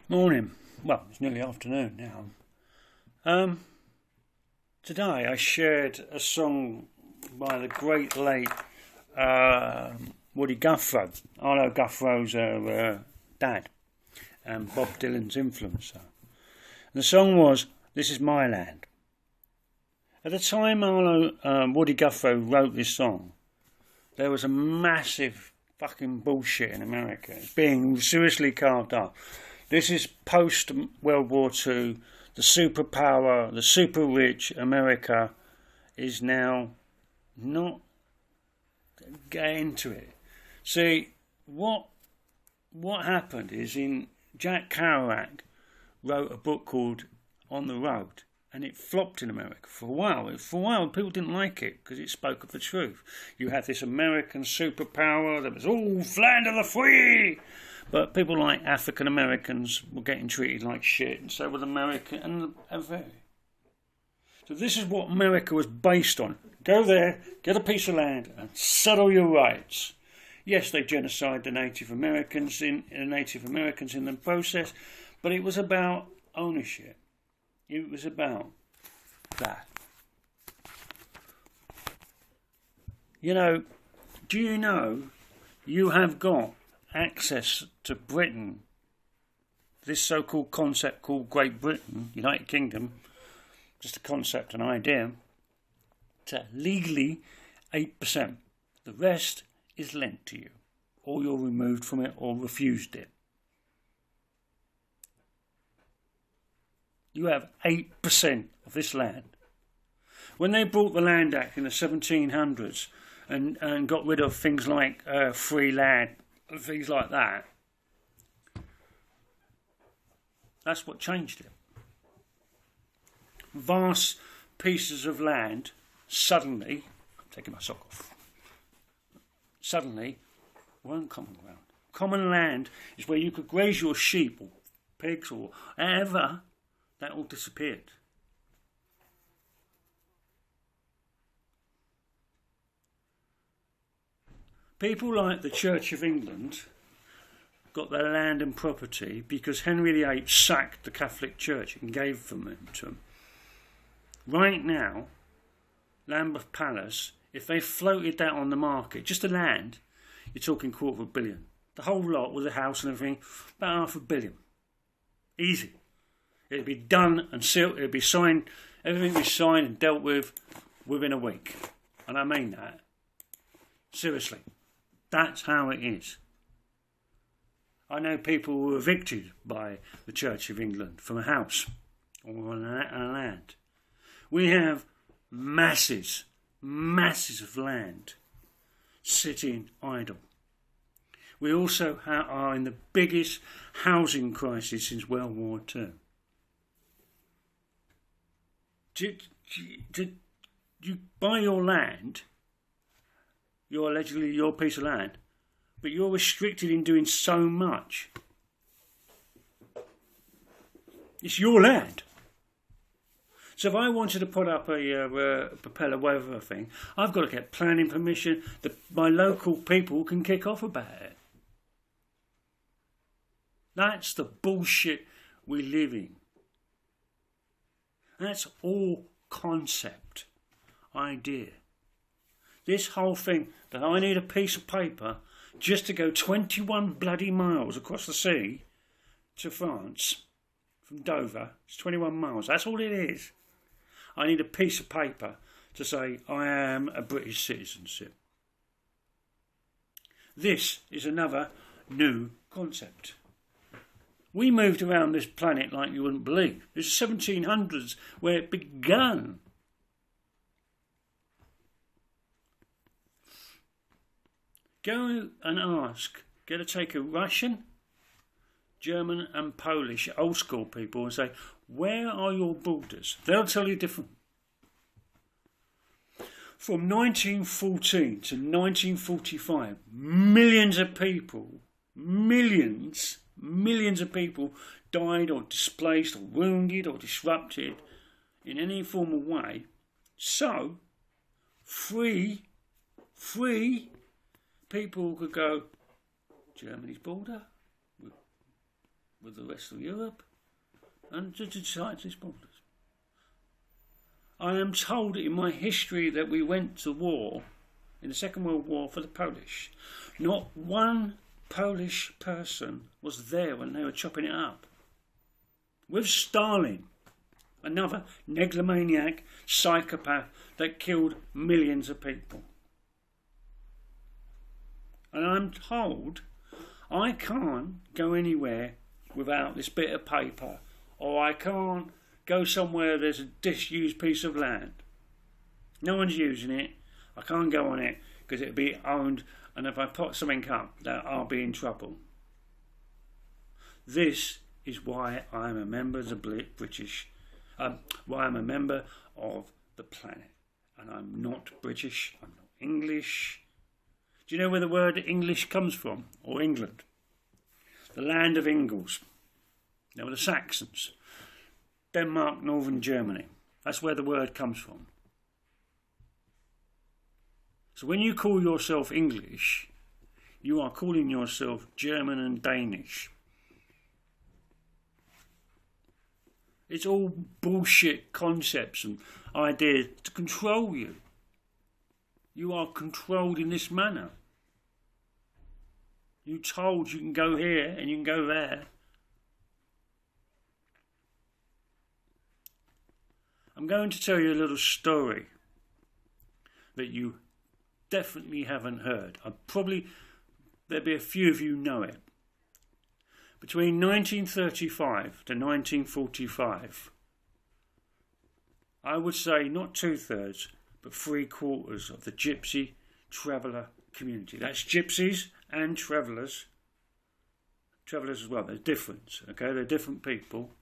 Morning. Well, it's nearly afternoon now. Today I shared a song by the great late Woody Guthrie, Arlo Guthrie's dad, and Bob Dylan's influencer. And the song was "This Is My Land." At the time Woody Guthrie wrote this song, there was a massive fucking bullshit in America. It's being seriously carved up. This is post World War II. The superpower, the super rich America is now not getting to it. See, what happened is Jack Kerouac wrote a book called On the Road, and it flopped in America for a while. For a while, people didn't like it because it spoke of the truth. You had this American superpower that was all land of the free. But people like African Americans were getting treated like shit, and so was America and So this is what America was based on. Go there, get a piece of land, and settle your rights. Yes, they genocide the Native Americans in the process, but it was about ownership. It was about that. Do you know you have got access to Britain, this so-called concept called Great Britain, United Kingdom, just a concept, an idea, to legally 8%. The rest is lent to you, or you're removed from it or refused it. You have 8% of this land. When they brought the Land Act in the 1700s and got rid of things like free land, and things like that, that's what changed it. Vast pieces of land suddenly, I'm taking my sock off, suddenly weren't common ground. Common land is where you could graze your sheep or pigs or whatever. That all disappeared. People like the Church of England got their land and property because Henry VIII sacked the Catholic Church and gave them to them. Right now, Lambeth Palace, if they floated that on the market, just the land, you're talking $250 million. The whole lot with the house and everything, about $500 million. Easy. It'd be done and sealed, it'd be signed, everything would be signed and dealt with within a week. And I mean that. Seriously. That's how it is. I know people who were evicted by the Church of England from a house or on a land. We have masses of land sitting idle. We also are in the biggest housing crisis since World War II. You buy your land, you're allegedly your piece of land, but you're restricted in doing so much. It's your land. So if I wanted to put up a propeller weather thing, I've got to get planning permission. My local people can kick off about it. That's the bullshit we live in. That's all concept, idea. This whole thing that I need a piece of paper just to go 21 bloody miles across the sea to France from Dover. It's 21 miles. That's all it is. I need a piece of paper to say I am a British citizenship. This is another new concept. We moved around this planet like you wouldn't believe. It's the 1700s where it began. Go and ask, take a Russian, German and Polish old school people and say, where are your borders? They'll tell you different. From 1914 to 1945, millions of people died or displaced or wounded or disrupted in any form of way. So, free people could go, Germany's border, with the rest of Europe and to decide its borders. I am told in my history that we went to war in the Second World War for the Polish. Not one Polish person was there when they were chopping it up. With Stalin, another megalomaniac psychopath that killed millions of people. And I'm told I can't go anywhere without this bit of paper, or I can't go somewhere there's a disused piece of land. No one's using it. I can't go on it because it'll be owned, and if I put something up, that I'll be in trouble. This is why I'm a member of the British, why I'm a member of the planet. And I'm not British, I'm not English. Do you know where the word English comes from? Or England? The land of Ingles. They were the Saxons. Denmark, northern Germany. That's where the word comes from. So when you call yourself English, you are calling yourself German and Danish. It's all bullshit concepts and ideas to control you. You are controlled in this manner. You're told you can go here and you can go there. I'm going to tell you a little story that you definitely haven't heard. There'll be a few of you know it. Between 1935 to 1945, I would say not 2/3, but 3/4 of the gypsy traveller community. That's gypsies and travellers. Travellers as well, they're different, okay? They're different people.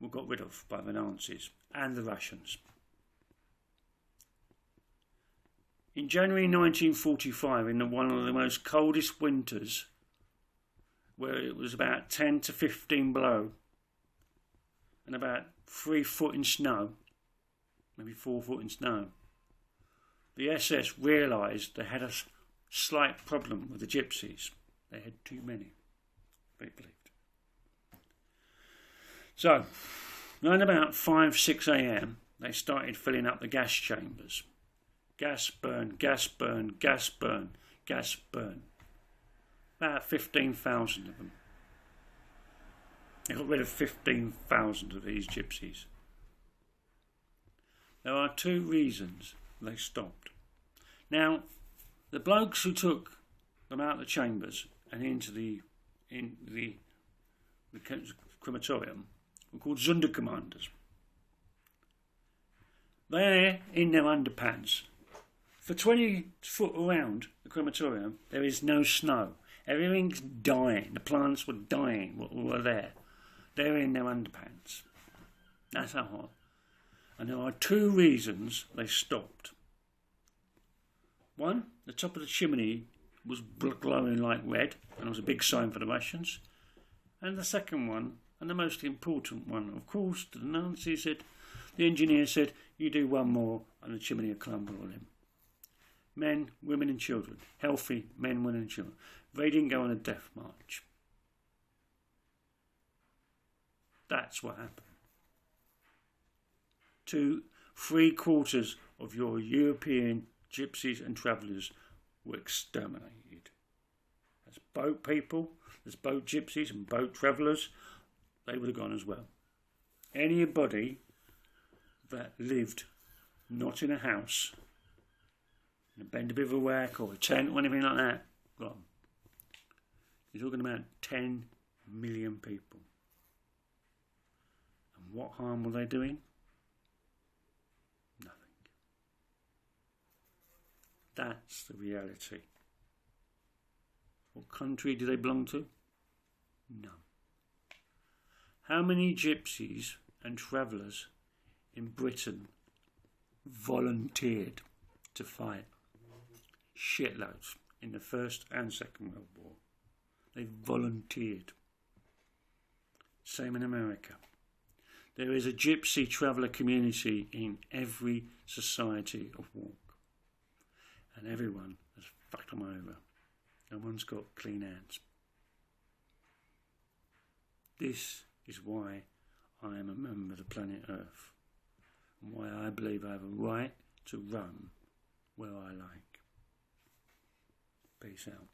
Were got rid of by the Nazis and the Russians. In January 1945, in one of the most coldest winters, where it was about 10 to 15 below and about 3 foot in snow, maybe 4 foot in snow, the SS realised they had a slight problem with the gypsies. They had too many, they believed. So, around about 5-6 a.m, they started filling up the gas chambers. Gas burn, gas burn, gas burn, gas burn. About 15,000 of them. They got rid of 15,000 of these gypsies. There are 2 reasons they stopped. Now, the blokes who took them out of the chambers and into the crematorium were called Sonderkommanders. They're in their underpants. For 20 foot around the crematorium, there is no snow. Everything's dying. The plants were dying, what were there. They're in their underpants. That's how hot. And there are 2 reasons they stopped. One, the top of the chimney was glowing like red, and it was a big sign for the Russians. And the second one, and the most important one, of course, the Nazis said, the engineer said, you do one more and the chimney will crumble on him. Men, women and children. Healthy men, women and children. They didn't go on a death march. That's what happened. 3/4 of your European gypsies and travellers were exterminated. There's boat people, there's boat gypsies and boat travellers. They would have gone as well. Anybody that lived not in a house, in a bend of bivouac or a tent or anything like that, gone. You're talking about 10 million people. And what harm were they doing? Nothing. That's the reality. What country do they belong to? None. How many gypsies and travellers in Britain volunteered to fight? Shitloads in the First and Second World War. They volunteered. Same in America. There is a gypsy traveller community in every society of walk. And everyone has fucked them over. No one's got clean hands. This is why I am a member of the planet Earth, and why I believe I have a right to run where I like. Peace out.